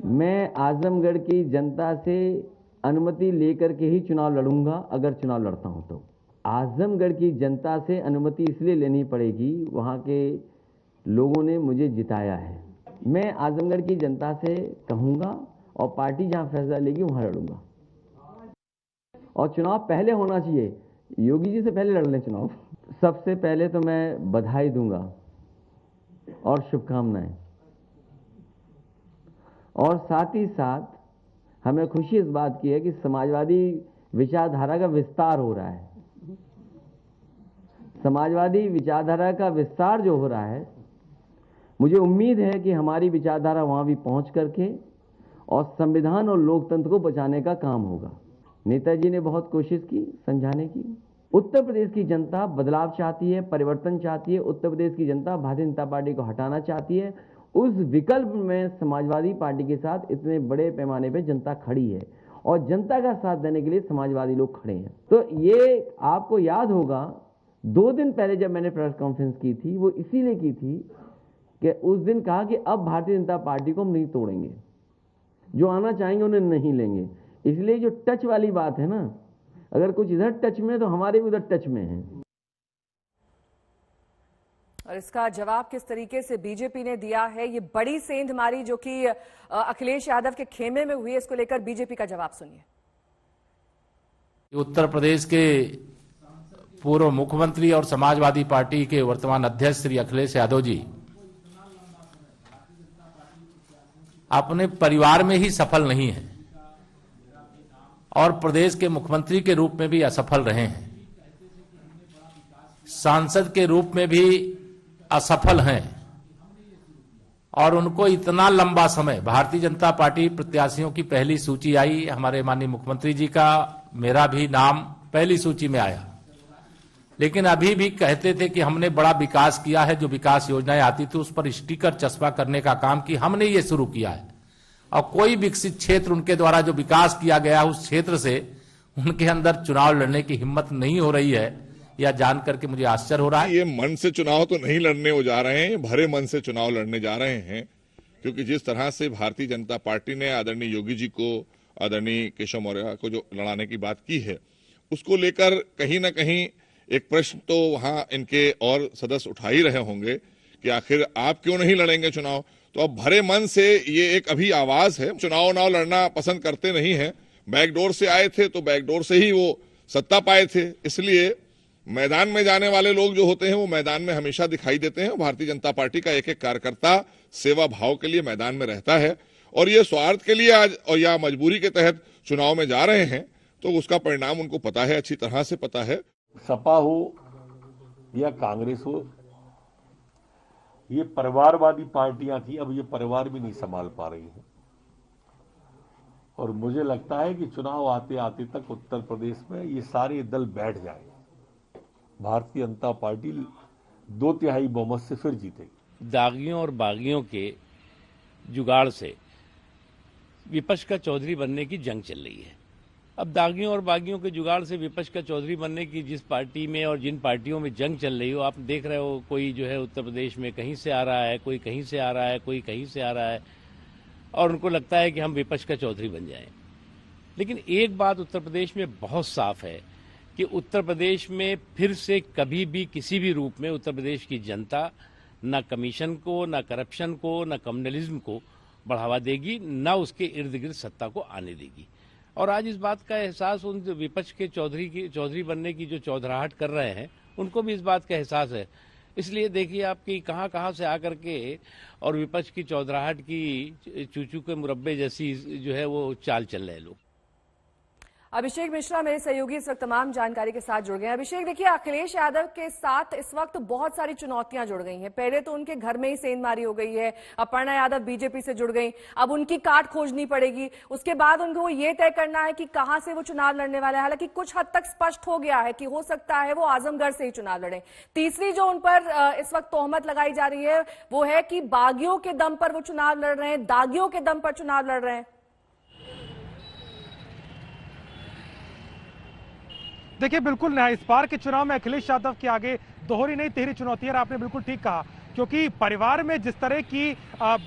मैं आजमगढ़ की जनता से अनुमति लेकर के ही चुनाव लड़ूंगा, अगर चुनाव लड़ता हूं तो। आजमगढ़ की जनता से अनुमति इसलिए लेनी पड़ेगी, वहां के लोगों ने मुझे जिताया है। मैं आजमगढ़ की जनता से कहूंगा और पार्टी जहां फैसला लेगी वहां लड़ूंगा। और चुनाव पहले होना चाहिए, योगी जी से पहले लड़ लें चुनाव। सबसे पहले तो मैं बधाई दूंगा और शुभकामनाएं, और साथ ही साथ हमें खुशी इस बात की है कि समाजवादी विचारधारा का विस्तार हो रहा है। समाजवादी विचारधारा का विस्तार जो हो रहा है, मुझे उम्मीद है कि हमारी विचारधारा वहां भी पहुंच करके और संविधान और लोकतंत्र को बचाने का काम होगा। नेताजी ने बहुत कोशिश की समझाने की। उत्तर प्रदेश की जनता बदलाव चाहती है, परिवर्तन चाहती है। उत्तर प्रदेश की जनता भारतीय जनता पार्टी को हटाना चाहती है। उस विकल्प में समाजवादी पार्टी के साथ इतने बड़े पैमाने पर जनता खड़ी है और जनता का साथ देने के लिए समाजवादी लोग खड़े हैं। तो ये आपको याद होगा, 2 दिन पहले जब मैंने प्रेस कॉन्फ्रेंस की थी, वो इसीलिए की थी कि उस दिन कहा कि अब भारतीय जनता पार्टी को हम नहीं तोड़ेंगे, जो आना चाहेंगे उन्हें नहीं लेंगे। इसलिए जो टच वाली बात है ना, अगर कुछ इधर टच में है तो हमारे भी उधर टच में है। और इसका जवाब किस तरीके से बीजेपी ने दिया है, ये बड़ी सेंधमारी जो कि अखिलेश यादव के खेमे में हुई है, इसको लेकर बीजेपी का जवाब सुनिए। उत्तर प्रदेश के पूर्व मुख्यमंत्री और समाजवादी पार्टी के वर्तमान अध्यक्ष श्री अखिलेश यादव जी अपने परिवार में ही सफल नहीं है और प्रदेश के मुख्यमंत्री के रूप में भी असफल रहे हैं, सांसद के रूप में भी असफल हैं और उनको इतना लंबा समय, भारतीय जनता पार्टी प्रत्याशियों की पहली सूची आई, हमारे माननीय मुख्यमंत्री जी का, मेरा भी नाम पहली सूची में आया, लेकिन अभी भी कहते थे कि हमने बड़ा विकास किया है। जो विकास योजनाएं आती थी उस पर स्टिकर चस्पा करने का काम कि हमने ये शुरू किया है, और कोई विकसित क्षेत्र उनके द्वारा जो विकास किया गया उस क्षेत्र से उनके अंदर चुनाव लड़ने की हिम्मत नहीं हो रही है। यह जान करके मुझे आश्चर्य हो रहा है। ये मन से चुनाव तो नहीं लड़ने वो जा रहे हैं, भरे मन से चुनाव लड़ने जा रहे हैं, क्योंकि जिस तरह से भारतीय जनता पार्टी ने आदरणीय योगी जी को, आदरणीय केशव मौर्य को जो लड़ाने की बात की है, उसको लेकर कहीं ना कहीं एक प्रश्न तो वहां इनके और सदस्य उठा ही रहे होंगे कि आखिर आप क्यों नहीं लड़ेंगे चुनाव। तो अब भरे मन से ये एक अभी आवाज है, चुनाव लड़ना पसंद करते नहीं है। बैकडोर से आए थे तो बैकडोर से ही वो सत्ता पाए थे, इसलिए मैदान में जाने वाले लोग जो होते हैं वो मैदान में हमेशा दिखाई देते हैं। भारतीय जनता पार्टी का एक एक कार्यकर्ता सेवा भाव के लिए मैदान में रहता है, और ये स्वार्थ के लिए आज और या मजबूरी के तहत चुनाव में जा रहे हैं, तो उसका परिणाम उनको पता है, अच्छी तरह से पता है। सपा हो या कांग्रेस हो, ये परिवारवादी पार्टियां थी, अब ये परिवार भी नहीं संभाल पा रही हैं। और मुझे लगता है कि चुनाव आते आते तक उत्तर प्रदेश में ये सारे दल बैठ जाएंगे। भारतीय जनता पार्टी 2/3 बहुमत से फिर जीतेगी। दागियों और बागियों के जुगाड़ से विपक्ष का चौधरी बनने की जंग चल रही है। अब दागियों और बागियों के जुगाड़ से विपक्ष का चौधरी बनने की जिस पार्टी में और जिन पार्टियों में जंग चल रही हो, आप देख रहे हो, कोई जो है उत्तर प्रदेश में कहीं से आ रहा है, कोई कहीं से आ रहा है, कोई कहीं से आ रहा है, और उनको लगता है कि हम विपक्ष का चौधरी बन जाएं। लेकिन एक बात उत्तर प्रदेश में बहुत साफ है कि उत्तर प्रदेश में फिर से कभी भी किसी भी रूप में उत्तर प्रदेश की जनता न कमीशन को, न करप्शन को, न कम्युनलिज्म को बढ़ावा देगी, न उसके इर्द गिर्द सत्ता को आने देगी। और आज इस बात का एहसास उन विपक्ष के चौधरी बनने की जो चौधराहट कर रहे हैं उनको भी इस बात का एहसास है। इसलिए देखिए आपकी कहाँ से आकर के और विपक्ष की चौधराहट की चूचू के मुरब्बे जैसी जो है वो चाल चल रहे हैं लोग। अभिषेक मिश्रा मेरे सहयोगी इस वक्त तमाम जानकारी के साथ जुड़ गए हैं। अभिषेक, देखिए अखिलेश यादव के साथ इस वक्त बहुत सारी चुनौतियां जुड़ गई हैं। पहले तो उनके घर में ही सेंधमारी हो गई है, अपर्णा यादव बीजेपी से जुड़ गई, अब उनकी काट खोजनी पड़ेगी। उसके बाद उनको ये तय करना है कि कहां से वो चुनाव लड़ने वाले हैं। हालांकि कुछ हद तक स्पष्ट हो गया है कि हो सकता है वो आजमगढ़ से ही चुनाव लड़े। तीसरी जो उन पर इस वक्त तोहमत लगाई जा रही है वो है कि बागियों के दम पर वो चुनाव लड़ रहे हैं, दागियों के दम पर चुनाव लड़ रहे हैं। देखिए बिल्कुल इस बार के चुनाव में अखिलेश यादव के आगे दोहरी नहीं तिहरी चुनौती है। आपने बिल्कुल ठीक कहा, क्योंकि परिवार में जिस तरह की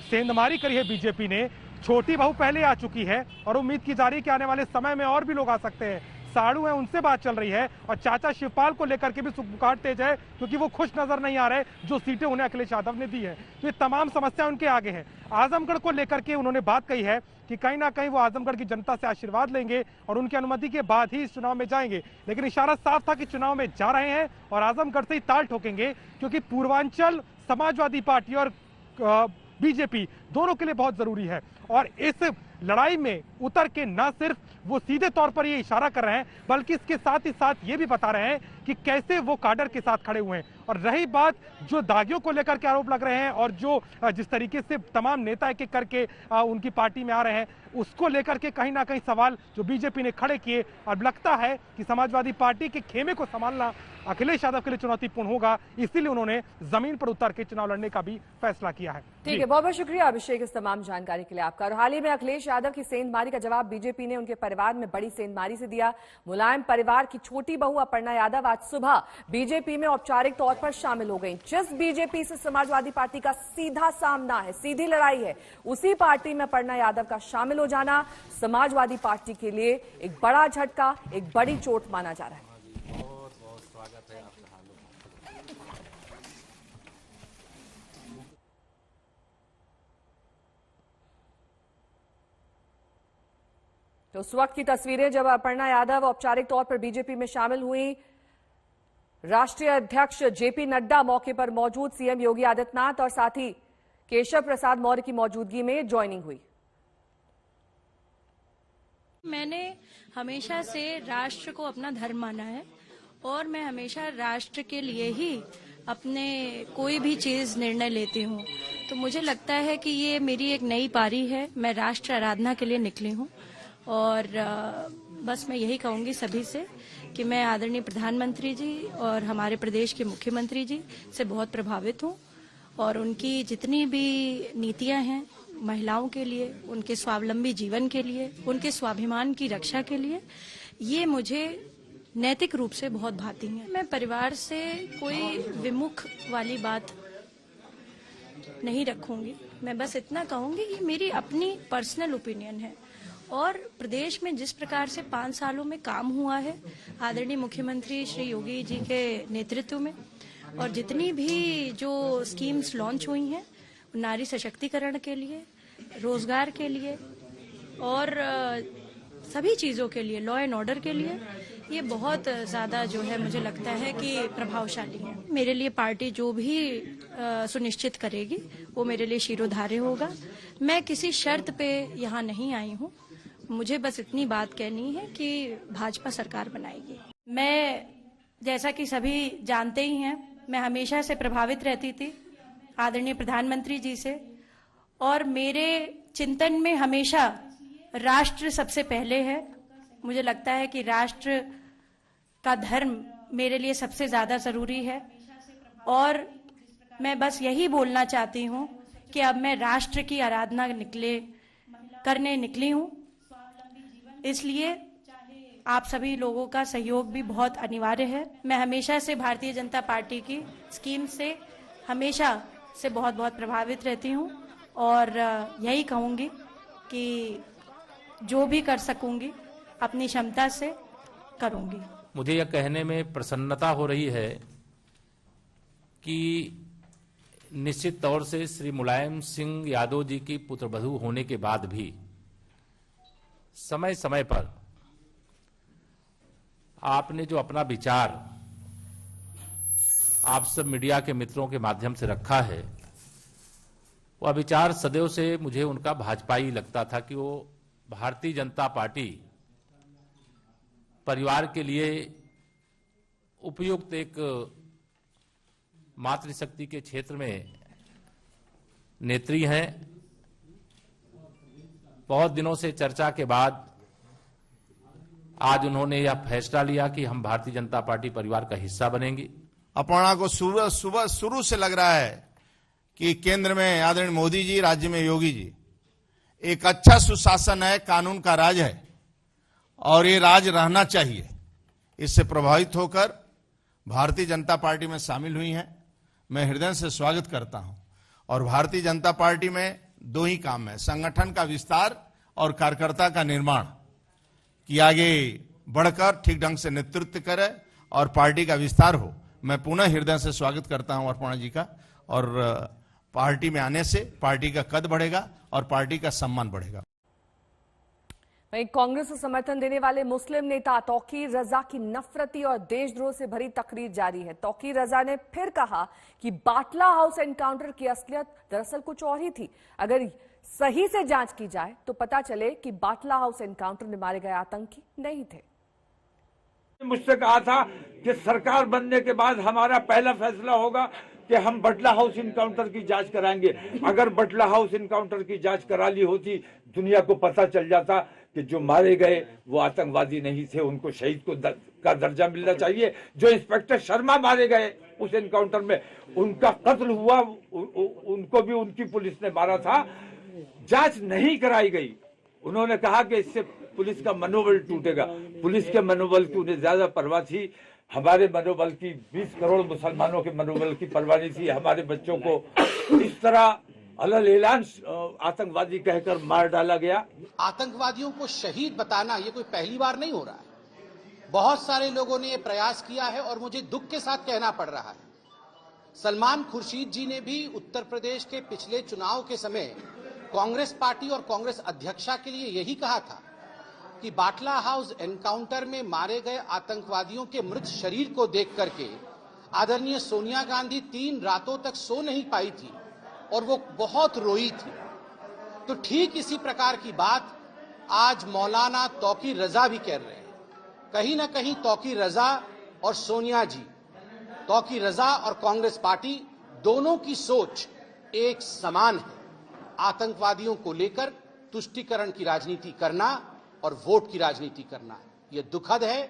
सेंधमारी करी है बीजेपी ने, छोटी बहू पहले आ चुकी है और उम्मीद की जा रही है कि आने वाले समय में और भी लोग आ सकते हैं। साड़ू है, उनसे बात चल रही है और चाचा शिवपाल को लेकर के भी सुखपुकार तेज है, क्योंकि वो खुश नजर नहीं आ रहे जो सीटें उन्हें अखिलेश यादव ने दी है। तो ये तमाम समस्या उनके आगे है। आजमगढ़ को लेकर के उन्होंने बात कही है कि कहीं ना कहीं वो आजमगढ़ की जनता से आशीर्वाद लेंगे और उनकी अनुमति के बाद ही इस चुनाव में जाएंगे। लेकिन इशारा साफ था कि चुनाव में जा रहे हैं और आजमगढ़ से ही ताल ठोकेंगे, क्योंकि पूर्वांचल समाजवादी पार्टी और बीजेपी दोनों के लिए बहुत जरूरी है। और इस लड़ाई में उतर के न सिर्फ वो सीधे तौर पर ये इशारा कर रहे हैं, बल्कि इसके साथ ही साथ ये भी बता रहे हैं कि कैसे वो काडर के साथ खड़े हुए हैं। और रही बात जो दागियों को लेकर के आरोप लग रहे हैं और जो जिस तरीके से तमाम नेता एक एक करके उनकी पार्टी में आ रहे हैं, उसको लेकर के कहीं ना कहीं सवाल जो बीजेपी ने खड़े किए, और लगता है कि समाजवादी पार्टी के खेमे को संभालना अखिलेश यादव के लिए चुनौतीपूर्ण होगा। इसीलिए उन्होंने जमीन पर उतर के चुनाव लड़ने का भी फैसला किया है। ठीक है, बहुत बहुत शुक्रिया अभिषेक इस तमाम जानकारी के लिए आपका। और हाल ही में अखिलेश यादव की सेंधमारी का जवाब बीजेपी ने उनके परिवार में बड़ी सेंधमारी से दिया। मुलायम परिवार की छोटी बहू अपर्णा यादव आज सुबह बीजेपी में औपचारिक तौर पर शामिल हो गई। जिस बीजेपी से समाजवादी पार्टी का सीधा सामना है, सीधी लड़ाई है, उसी पार्टी में अपर्णा यादव का शामिल हो जाना समाजवादी पार्टी के लिए एक बड़ा झटका, एक बड़ी चोट माना जा रहा है। तो उस वक्त की तस्वीरें जब अपर्णा यादव औपचारिक तौर पर बीजेपी में शामिल हुई। राष्ट्रीय अध्यक्ष जेपी नड्डा मौके पर मौजूद, सीएम योगी आदित्यनाथ और साथ ही केशव प्रसाद मौर्य की मौजूदगी में ज्वाइनिंग हुई। मैंने हमेशा से राष्ट्र को अपना धर्म माना है और मैं हमेशा राष्ट्र के लिए ही अपने कोई भी चीज निर्णय लेती हूँ। तो मुझे लगता है कि ये मेरी एक नई पारी है। मैं राष्ट्र आराधना के लिए निकली हूँ और बस मैं यही कहूंगी सभी से कि मैं आदरणीय प्रधानमंत्री जी और हमारे प्रदेश के मुख्यमंत्री जी से बहुत प्रभावित हूँ और उनकी जितनी भी नीतियां हैं महिलाओं के लिए, उनके स्वावलंबी जीवन के लिए, उनके स्वाभिमान की रक्षा के लिए, ये मुझे नैतिक रूप से बहुत भाती हैं। मैं परिवार से कोई विमुख वाली बात नहीं रखूंगी। मैं बस इतना कहूंगी ये मेरी अपनी पर्सनल ओपिनियन है और प्रदेश में जिस प्रकार से 5 सालों में काम हुआ है आदरणीय मुख्यमंत्री श्री योगी जी के नेतृत्व में और जितनी भी जो स्कीम्स लॉन्च हुई हैं नारी सशक्तिकरण के लिए, रोजगार के लिए और सभी चीजों के लिए, लॉ एंड ऑर्डर के लिए, ये बहुत ज्यादा जो है मुझे लगता है कि प्रभावशाली है। मेरे लिए पार्टी जो भी सुनिश्चित करेगी वो मेरे लिए शिरोधार्य होगा। मैं किसी शर्त पे यहाँ नहीं आई हूँ। मुझे बस इतनी बात कहनी है कि भाजपा सरकार बनाएगी। मैं जैसा कि सभी जानते ही हैं, मैं हमेशा से प्रभावित रहती थी आदरणीय प्रधानमंत्री जी से और मेरे चिंतन में हमेशा राष्ट्र सबसे पहले है। मुझे लगता है कि राष्ट्र का धर्म मेरे लिए सबसे ज्यादा जरूरी है और मैं बस यही बोलना चाहती हूँ कि अब मैं राष्ट्र की आराधना करने निकली हूँ। इसलिए आप सभी लोगों का सहयोग भी बहुत अनिवार्य है। मैं हमेशा से भारतीय जनता पार्टी की स्कीम से हमेशा से बहुत बहुत प्रभावित रहती हूँ और यही कहूँगी कि जो भी कर सकूंगी अपनी क्षमता से करूंगी। मुझे यह कहने में प्रसन्नता हो रही है कि निश्चित तौर से श्री मुलायम सिंह यादव जी की पुत्रवधू होने के बाद भी समय समय पर आपने जो अपना विचार आप सब मीडिया के मित्रों के माध्यम से रखा है, वह विचार सदैव से मुझे उनका भाजपाई लगता था कि वो भारतीय जनता पार्टी परिवार के लिए उपयुक्त एक मातृशक्ति के क्षेत्र में नेत्री हैं। बहुत दिनों से चर्चा के बाद आज उन्होंने यह फैसला लिया कि हम भारतीय जनता पार्टी परिवार का हिस्सा बनेंगे। अपर्णा को सुबह शुरू से लग रहा है कि केंद्र में आदरणीय मोदी जी, राज्य में योगी जी, एक अच्छा सुशासन है, कानून का राज है और ये राज रहना चाहिए। इससे प्रभावित होकर भारतीय जनता पार्टी में शामिल हुई हैं। मैं हृदय से स्वागत करता हूं और भारतीय जनता पार्टी में दो ही काम है, संगठन का विस्तार और कार्यकर्ता का निर्माण, कि आगे बढ़कर ठीक ढंग से नेतृत्व करे और पार्टी का विस्तार हो। मैं पुनः हृदय से स्वागत करता हूं अपर्णा जी का, और पार्टी में आने से पार्टी का कद बढ़ेगा और पार्टी का सम्मान बढ़ेगा। वहीं कांग्रेस को समर्थन देने वाले मुस्लिम नेता तौकीर रजा की नफरती और देशद्रोह से भरी तकरीर जारी है। तौकीर रजा ने फिर कहा कि बाटला हाउस एनकाउंटर की असलियत दरअसल कुछ और ही थी। अगर सही से जांच की जाए तो पता चले कि बाटला हाउस एनकाउंटर में मारे गए आतंकी नहीं थे। मुझसे कहा था कि सरकार बनने के बाद हमारा पहला फैसला होगा कि हम बटला हाउस इनकाउंटर की जांच कराएंगे। अगर बटला हाउस इनकाउंटर की जांच करा ली होती, दुनिया को पता चल जाता कि जो मारे गए वो आतंकवादी नहीं थे, उनको शहीद का दर्जा मिलना चाहिए। जो इंस्पेक्टर शर्मा मारे गए उस एनकाउंटर में, उनका कत्ल हुआ, उनको भी उनकी पुलिस ने मारा था। जांच नहीं कराई गई। उन्होंने कहा कि इससे पुलिस का मनोबल टूटेगा। पुलिस के मनोबल की उन्हें ज्यादा परवाह थी, हमारे मनोबल की, 20 करोड़ मुसलमानों के मनोबल की परवाह नहीं थी। हमारे बच्चों को इस तरह अलल ऐलान आतंकवादी कहकर मार डाला गया। आतंकवादियों को शहीद बताना ये कोई पहली बार नहीं हो रहा है। बहुत सारे लोगों ने ये प्रयास किया है और मुझे दुख के साथ कहना पड़ रहा है। सलमान खुर्शीद जी ने भी उत्तर प्रदेश के पिछले चुनाव के समय कांग्रेस पार्टी और कांग्रेस अध्यक्षा के लिए यही कहा था कि बाटला हाउस एनकाउंटर में मारे गए आतंकवादियों के मृत शरीर को देख करके आदरणीय सोनिया गांधी 3 रातों तक सो नहीं पाई थी और वो बहुत रोई थी। तो ठीक इसी प्रकार की बात आज मौलाना तौकीर रजा भी कह रहे हैं। कहीं ना कहीं तौकीर रजा और सोनिया जी, तौकीर रजा और कांग्रेस पार्टी दोनों की सोच एक समान है। आतंकवादियों को लेकर तुष्टीकरण की राजनीति करना और वोट की राजनीति करना, यह दुखद है।